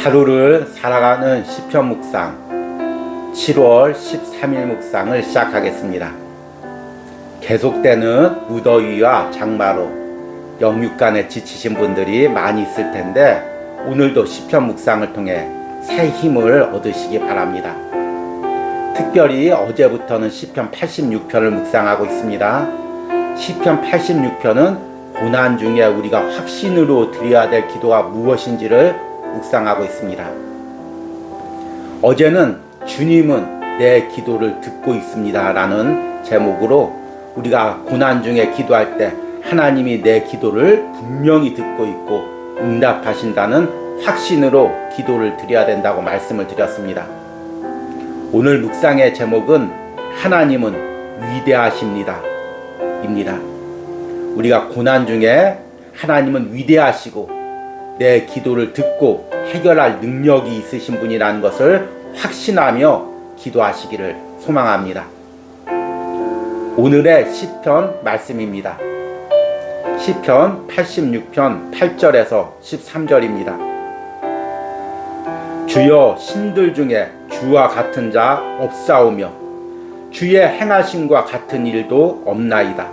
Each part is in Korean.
하루를 살아가는 시편 묵상 7월 13일 묵상을 시작하겠습니다. 계속되는 무더위와 장마로 영육간에 지치신 분들이 많이 있을 텐데 오늘도 시편 묵상을 통해 새 힘을 얻으시기 바랍니다. 특별히 어제부터는 시편 86편을 묵상하고 있습니다. 시편 86편은 고난 중에 우리가 확신으로 드려야 될 기도가 무엇인지를 묵상하고 있습니다. 어제는 주님은 내 기도를 듣고 있습니다 라는 제목으로 우리가 고난 중에 기도할 때 하나님이 내 기도를 분명히 듣고 있고 응답하신다는 확신으로 기도를 드려야 된다고 말씀을 드렸습니다. 오늘 묵상의 제목은 하나님은 위대하십니다 입니다. 우리가 고난 중에 하나님은 위대하시고 내 기도를 듣고 해결할 능력이 있으신 분이라는 것을 확신하며 기도하시기를 소망합니다. 오늘의 시편 말씀입니다. 시편 86편 8절에서 13절입니다. 주여 신들 중에 주와 같은 자 없사오며 주의 행하심과 같은 일도 없나이다.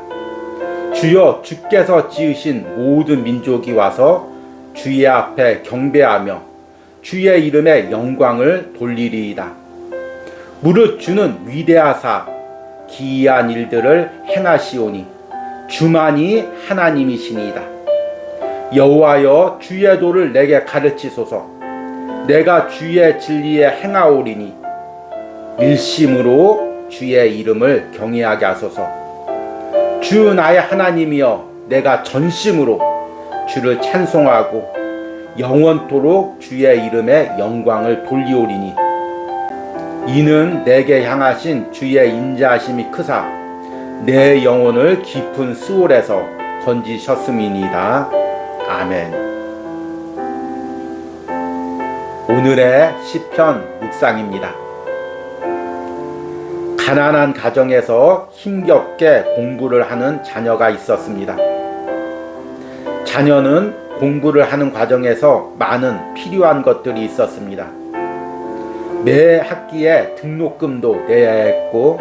주여 주께서 지으신 모든 민족이 와서 주의 앞에 경배하며 주의 이름에 영광을 돌리리이다. 무릇 주는 위대하사 기이한 일들을 행하시오니 주만이 하나님이시니이다. 여호와여 주의 도를 내게 가르치소서. 내가 주의 진리에 행하오리니 일심으로 주의 이름을 경외하게 하소서. 주 나의 하나님이여 내가 전심으로 주를 찬송하고 영원토록 주의 이름에 영광을 돌리오리니 이는 내게 향하신 주의 인자하심이 크사 내 영혼을 깊은 수월에서 건지셨음이니이다. 아멘. 오늘의 시편 묵상입니다. 가난한 가정에서 힘겹게 공부를 하는 자녀가 있었습니다. 자녀는 공부를 하는 과정에서 많은 필요한 것들이 있었습니다. 매 학기에 등록금도 내야 했고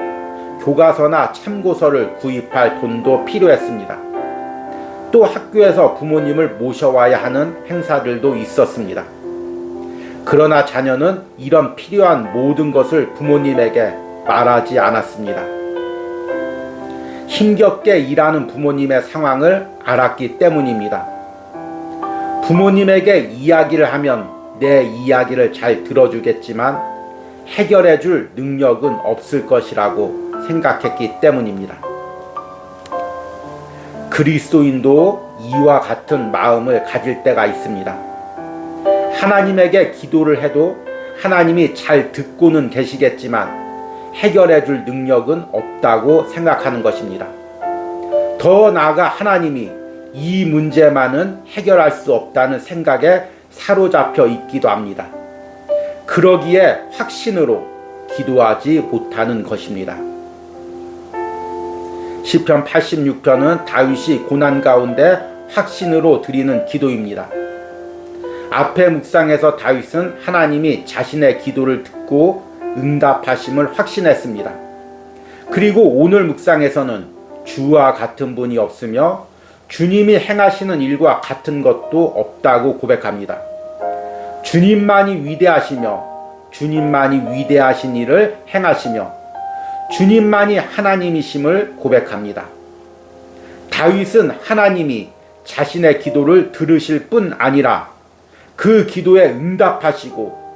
교과서나 참고서를 구입할 돈도 필요했습니다. 또 학교에서 부모님을 모셔와야 하는 행사들도 있었습니다. 그러나 자녀는 이런 필요한 모든 것을 부모님에게 말하지 않았습니다. 힘겹게 일하는 부모님의 상황을 알았기 때문입니다. 부모님에게 이야기를 하면 내 이야기를 잘 들어주겠지만 해결해 줄 능력은 없을 것이라고 생각했기 때문입니다. 그리스도인도 이와 같은 마음을 가질 때가 있습니다. 하나님에게 기도를 해도 하나님이 잘 듣고는 계시겠지만 해결해 줄 능력은 없다고 생각하는 것입니다. 더 나아가 하나님이 이 문제만은 해결할 수 없다는 생각에 사로잡혀 있기도 합니다. 그러기에 확신으로 기도하지 못하는 것입니다. 시편 86편은 다윗이 고난 가운데 확신으로 드리는 기도입니다. 앞의 묵상에서 다윗은 하나님이 자신의 기도를 듣고 응답하심을 확신했습니다. 그리고 오늘 묵상에서는 주와 같은 분이 없으며 주님이 행하시는 일과 같은 것도 없다고 고백합니다. 주님만이 위대하시며 주님만이 위대하신 일을 행하시며 주님만이 하나님이심을 고백합니다. 다윗은 하나님이 자신의 기도를 들으실 뿐 아니라 그 기도에 응답하시고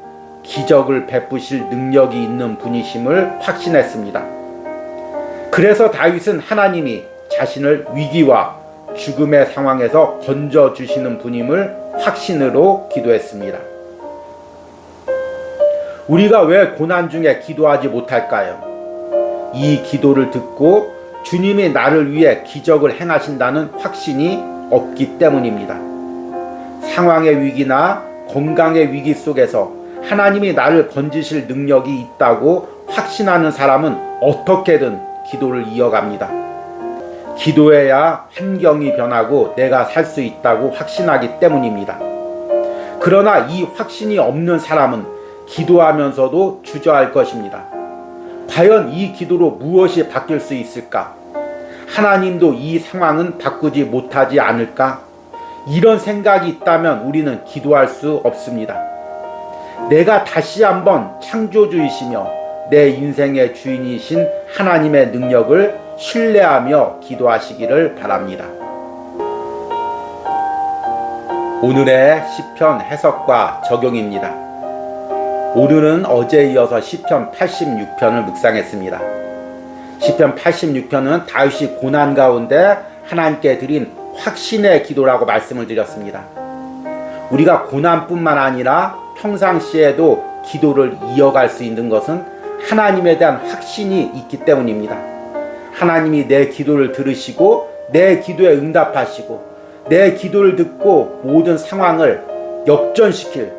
기적을 베푸실 능력이 있는 분이심을 확신했습니다. 그래서 다윗은 하나님이 자신을 위기와 죽음의 상황에서 건져주시는 분임을 확신으로 기도했습니다. 우리가 왜 고난 중에 기도하지 못할까요? 이 기도를 듣고 주님이 나를 위해 기적을 행하신다는 확신이 없기 때문입니다. 상황의 위기나 건강의 위기 속에서 하나님이 나를 건지실 능력이 있다고 확신하는 사람은 어떻게든 기도를 이어갑니다. 기도해야 환경이 변하고 내가 살 수 있다고 확신하기 때문입니다. 그러나 이 확신이 없는 사람은 기도하면서도 주저할 것입니다. 과연 이 기도로 무엇이 바뀔 수 있을까? 하나님도 이 상황은 바꾸지 못하지 않을까? 이런 생각이 있다면 우리는 기도할 수 없습니다. 내가 다시 한번 창조주이시며 내 인생의 주인이신 하나님의 능력을 신뢰하며 기도하시기를 바랍니다. 오늘의 시편 해석과 적용입니다. 오늘은 어제에 이어서 시편 86편을 묵상했습니다. 시편 86편은 다윗이 고난 가운데 하나님께 드린 확신의 기도라고 말씀을 드렸습니다. 우리가 고난뿐만 아니라 평상시에도 기도를 이어갈 수 있는 것은 하나님에 대한 확신이 있기 때문입니다. 하나님이 내 기도를 들으시고 내 기도에 응답하시고 내 기도를 듣고 모든 상황을 역전시킬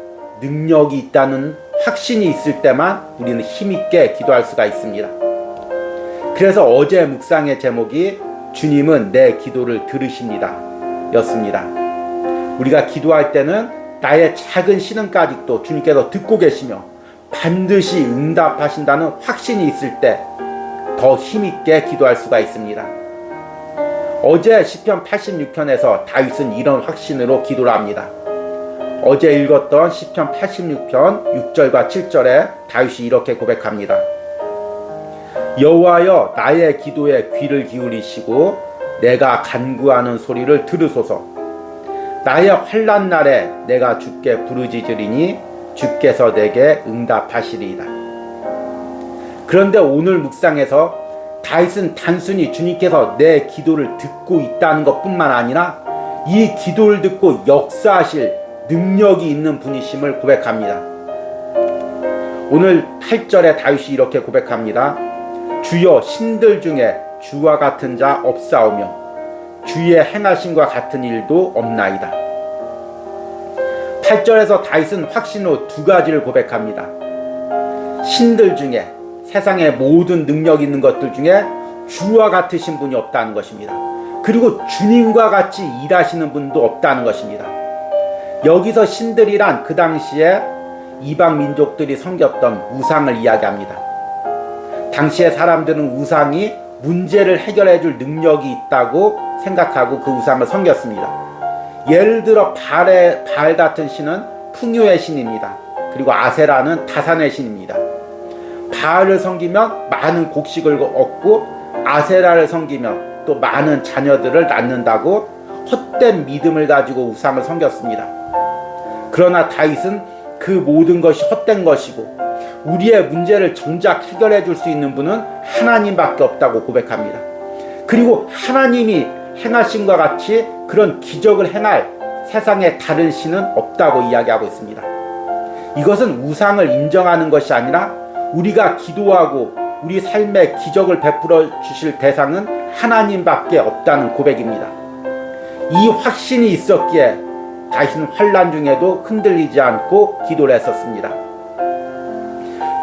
능력이 있다는 확신이 있을 때만 우리는 힘있게 기도할 수가 있습니다. 그래서 어제 묵상의 제목이 주님은 내 기도를 들으십니다 였습니다. 우리가 기도할 때는 나의 작은 신음까지도 주님께서 듣고 계시며 반드시 응답하신다는 확신이 있을 때 더 힘있게 기도할 수가 있습니다. 어제 시편 86편에서 다윗은 이런 확신으로 기도를 합니다. 어제 읽었던 시편 86편 6절과 7절에 다윗이 이렇게 고백합니다. 여호와여 나의 기도에 귀를 기울이시고 내가 간구하는 소리를 들으소서. 나의 환난 날에 내가 주께 부르짖으리니 주께서 내게 응답하시리이다. 그런데 오늘 묵상에서 다윗은 단순히 주님께서 내 기도를 듣고 있다는 것뿐만 아니라 이 기도를 듣고 역사하실 능력이 있는 분이심을 고백합니다. 오늘 8절에 다윗이 이렇게 고백합니다. 주여 신들 중에 주와 같은 자 없사오며 주의 행하심과 같은 일도 없나이다. 8절에서 다윗은 확신으로 두 가지를 고백합니다. 신들 중에 세상의 모든 능력 있는 것들 중에 주와 같으신 분이 없다는 것입니다. 그리고 주님과 같이 일하시는 분도 없다는 것입니다. 여기서 신들이란 그 당시에 이방 민족들이 섬겼던 우상을 이야기합니다. 당시의 사람들은 우상이 문제를 해결해 줄 능력이 있다고 생각하고 그 우상을 섬겼습니다. 예를 들어 바알 같은 신은 풍요의 신입니다. 그리고 아세라는 다산의 신입니다. 바알을 섬기면 많은 곡식을 얻고 아세라를 섬기면 또 많은 자녀들을 낳는다고 헛된 믿음을 가지고 우상을 섬겼습니다. 그러나 다윗은 그 모든 것이 헛된 것이고 우리의 문제를 정작 해결해 줄 수 있는 분은 하나님밖에 없다고 고백합니다. 그리고 하나님이 행하심과 같이 그런 기적을 행할 세상에 다른 신은 없다고 이야기하고 있습니다. 이것은 우상을 인정하는 것이 아니라 우리가 기도하고 우리 삶에 기적을 베풀어 주실 대상은 하나님밖에 없다는 고백입니다. 이 확신이 있었기에 다윗은 환난 중에도 흔들리지 않고 기도를 했었습니다.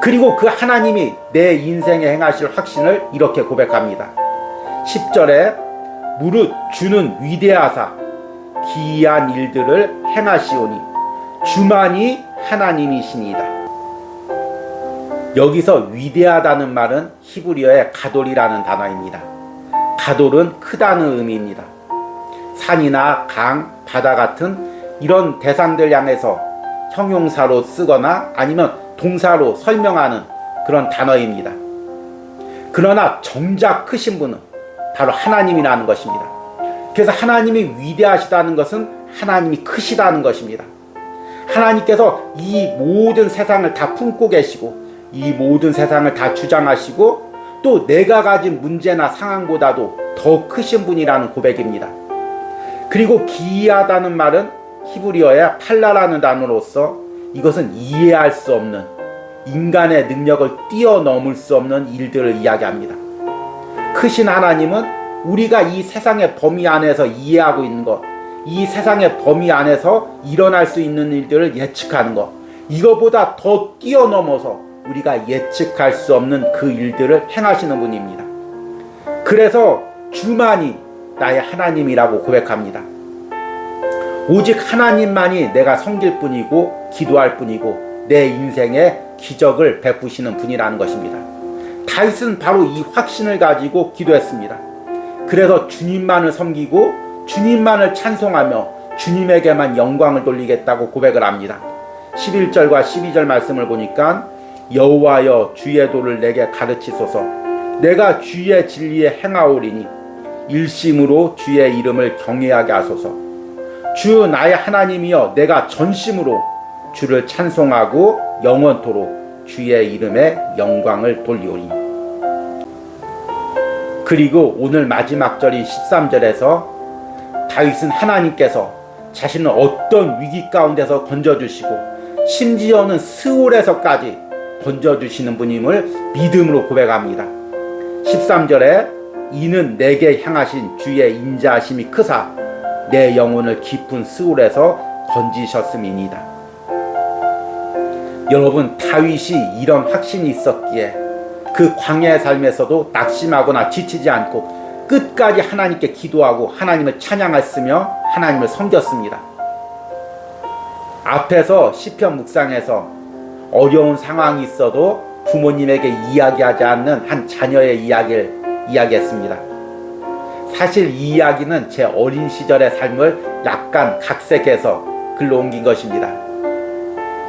그리고 그 하나님이 내 인생에 행하실 확신을 이렇게 고백합니다. 10절에 무릇 주는 위대하사 기이한 일들을 행하시오니 주만이 하나님이시니이다. 여기서 위대하다는 말은 히브리어의 가돌이라는 단어입니다. 가돌은 크다는 의미입니다. 산이나 강, 바다 같은 이런 대상들 향해서 형용사로 쓰거나 아니면 동사로 설명하는 그런 단어입니다. 그러나 정작 크신 분은 바로 하나님이라는 것입니다. 그래서 하나님이 위대하시다는 것은 하나님이 크시다는 것입니다. 하나님께서 이 모든 세상을 다 품고 계시고 이 모든 세상을 다 주장하시고 또 내가 가진 문제나 상황보다도 더 크신 분이라는 고백입니다. 그리고 기이하다는 말은 히브리어의 팔라라는 단어로서 이것은 이해할 수 없는 인간의 능력을 뛰어넘을 수 없는 일들을 이야기합니다. 크신 하나님은 우리가 이 세상의 범위 안에서 이해하고 있는 것, 이 세상의 범위 안에서 일어날 수 있는 일들을 예측하는 것, 이거보다 더 뛰어넘어서 우리가 예측할 수 없는 그 일들을 행하시는 분입니다. 그래서 주만이 나의 하나님이라고 고백합니다. 오직 하나님만이 내가 섬길 뿐이고 기도할 뿐이고 내 인생에 기적을 베푸시는 분이라는 것입니다. 다윗은 바로 이 확신을 가지고 기도했습니다. 그래서 주님만을 섬기고 주님만을 찬송하며 주님에게만 영광을 돌리겠다고 고백을 합니다. 11절과 12절 말씀을 보니까 여호와여 주의 도를 내게 가르치소서. 내가 주의 진리에 행하오리니 일심으로 주의 이름을 경외하게 하소서. 주 나의 하나님이여 내가 전심으로 주를 찬송하고 영원토록 주의 이름에 영광을 돌리오니. 그리고 오늘 마지막 절인 13절에서 다윗은 하나님께서 자신을 어떤 위기 가운데서 건져주시고 심지어는 스올에서까지 건져주시는 분임을 믿음으로 고백합니다. 13절에 이는 내게 향하신 주의 인자하심이 크사 내 영혼을 깊은 스올에서 건지셨음이니이다. 여러분, 다윗이 이런 확신이 있었기에 그 광야의 삶에서도 낙심하거나 지치지 않고 끝까지 하나님께 기도하고 하나님을 찬양했으며 하나님을 섬겼습니다. 앞에서 시편 묵상에서 어려운 상황이 있어도 부모님에게 이야기하지 않는 한 자녀의 이야기를 이야기했습니다. 사실 이 이야기는 제 어린 시절의 삶을 약간 각색해서 글로 옮긴 것입니다.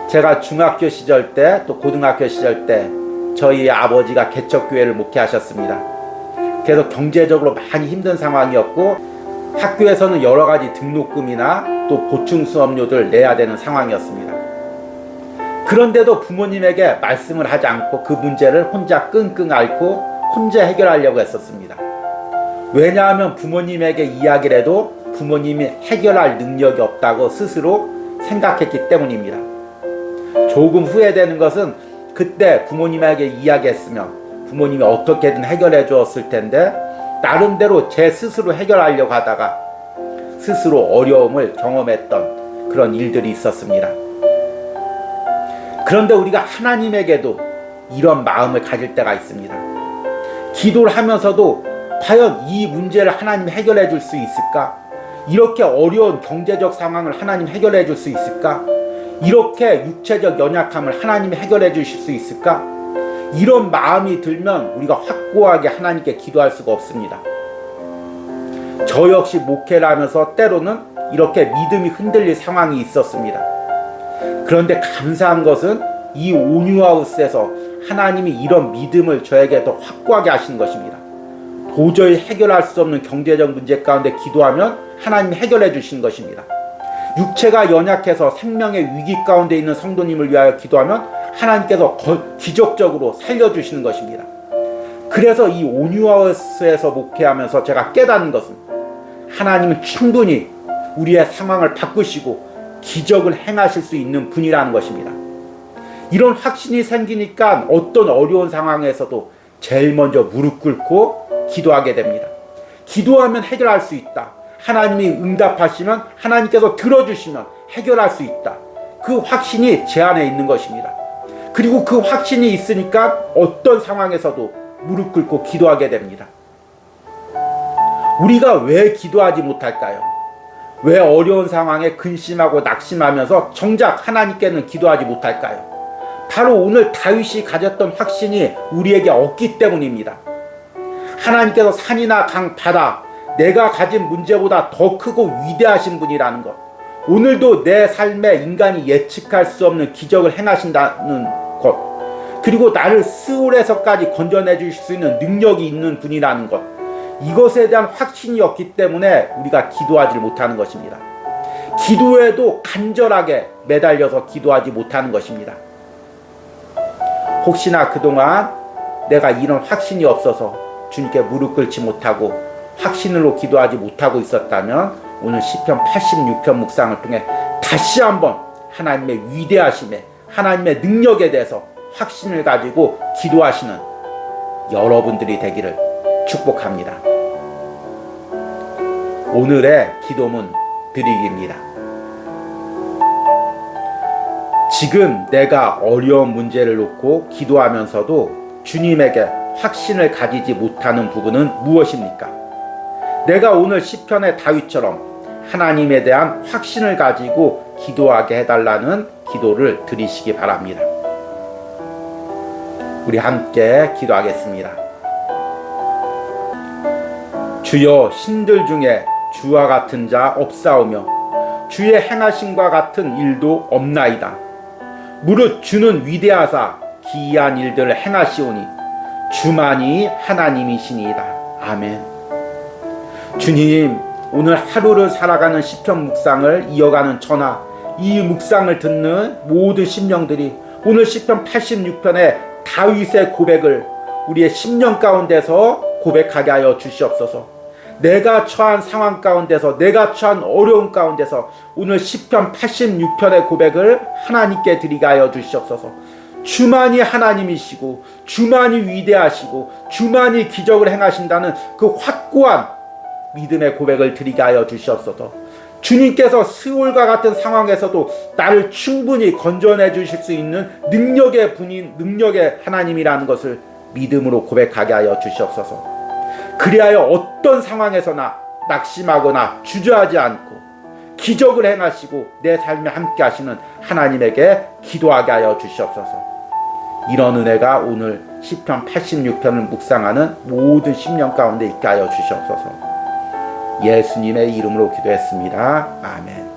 제가 중학교 시절 때 또 고등학교 시절 때 저희 아버지가 개척교회를 목회하셨습니다. 그래서 경제적으로 많이 힘든 상황이었고 학교에서는 여러 가지 등록금이나 또 보충 수업료를 내야 되는 상황이었습니다. 그런데도 부모님에게 말씀을 하지 않고 그 문제를 혼자 끙끙 앓고 혼자 해결하려고 했었습니다. 왜냐하면 부모님에게 이야기를 해도 부모님이 해결할 능력이 없다고 스스로 생각했기 때문입니다. 조금 후회되는 것은 그때 부모님에게 이야기했으면 부모님이 어떻게든 해결해 주었을 텐데 나름대로 제 스스로 해결하려고 하다가 스스로 어려움을 경험했던 그런 일들이 있었습니다. 그런데 우리가 하나님에게도 이런 마음을 가질 때가 있습니다. 기도를 하면서도 과연 이 문제를 하나님이 해결해 줄 수 있을까? 이렇게 어려운 경제적 상황을 하나님 해결해 줄 수 있을까? 이렇게 육체적 연약함을 하나님이 해결해 주실 수 있을까? 이런 마음이 들면 우리가 확고하게 하나님께 기도할 수가 없습니다. 저 역시 목회를 하면서 때로는 이렇게 믿음이 흔들릴 상황이 있었습니다. 그런데 감사한 것은 이 온유하우스에서 하나님이 이런 믿음을 저에게 더 확고하게 하시는 것입니다. 도저히 해결할 수 없는 경제적 문제 가운데 기도하면 하나님이 해결해 주시는 것입니다. 육체가 연약해서 생명의 위기 가운데 있는 성도님을 위하여 기도하면 하나님께서 기적적으로 살려주시는 것입니다. 그래서 이 온유하우스에서 목회하면서 제가 깨닫는 것은 하나님은 충분히 우리의 상황을 바꾸시고 기적을 행하실 수 있는 분이라는 것입니다. 이런 확신이 생기니까 어떤 어려운 상황에서도 제일 먼저 무릎 꿇고 기도하게 됩니다. 기도하면 해결할 수 있다. 하나님이 응답하시면 하나님께서 들어주시면 해결할 수 있다. 그 확신이 제 안에 있는 것입니다. 그리고 그 확신이 있으니까 어떤 상황에서도 무릎 꿇고 기도하게 됩니다. 우리가 왜 기도하지 못할까요? 왜 어려운 상황에 근심하고 낙심하면서 정작 하나님께는 기도하지 못할까요? 바로 오늘 다윗이 가졌던 확신이 우리에게 없기 때문입니다. 하나님께서 산이나 강, 바다, 내가 가진 문제보다 더 크고 위대하신 분이라는 것, 오늘도 내 삶에 인간이 예측할 수 없는 기적을 행하신다는 것, 그리고 나를 스올에서까지 건져내 주실 수 있는 능력이 있는 분이라는 것, 이것에 대한 확신이 없기 때문에 우리가 기도하지 못하는 것입니다. 기도에도 간절하게 매달려서 기도하지 못하는 것입니다. 혹시나 그동안 내가 이런 확신이 없어서 주님께 무릎 꿇지 못하고 확신으로 기도하지 못하고 있었다면 오늘 시편 86편 묵상을 통해 다시 한번 하나님의 위대하심에, 하나님의 능력에 대해서 확신을 가지고 기도하시는 여러분들이 되기를 축복합니다. 오늘의 기도문 드리기입니다. 지금 내가 어려운 문제를 놓고 기도하면서도 주님에게 확신을 가지지 못하는 부분은 무엇입니까? 내가 오늘 시편의 다윗처럼 하나님에 대한 확신을 가지고 기도하게 해달라는 기도를 드리시기 바랍니다. 우리 함께 기도하겠습니다. 주여, 신들 중에 주와 같은 자 없사오며 주의 행하심과 같은 일도 없나이다. 무릇 주는 위대하사 기이한 일들을 행하시오니 주만이 하나님이시니이다. 아멘. 주님, 오늘 하루를 살아가는 시편 묵상을 이어가는 저나 이 묵상을 듣는 모든 심령들이 오늘 시편 86편의 다윗의 고백을 우리의 심령 가운데서 고백하게 하여 주시옵소서. 내가 처한 상황 가운데서, 내가 처한 어려움 가운데서 오늘 시편 86편의 고백을 하나님께 드리게 하여 주시옵소서. 주만이 하나님이시고 주만이 위대하시고 주만이 기적을 행하신다는 그 확고한 믿음의 고백을 드리게 하여 주시옵소서. 주님께서 스올과 같은 상황에서도 나를 충분히 건져내 주실 수 있는 능력의 분인, 능력의 하나님이라는 것을 믿음으로 고백하게 하여 주시옵소서. 그리하여 어떤 상황에서나 낙심하거나 주저하지 않고 기적을 행하시고 내 삶에 함께 하시는 하나님에게 기도하게 하여 주시옵소서. 이런 은혜가 오늘 시편 86편을 묵상하는 모든 심령 가운데 있게 하여 주시옵소서. 예수님의 이름으로 기도했습니다. 아멘.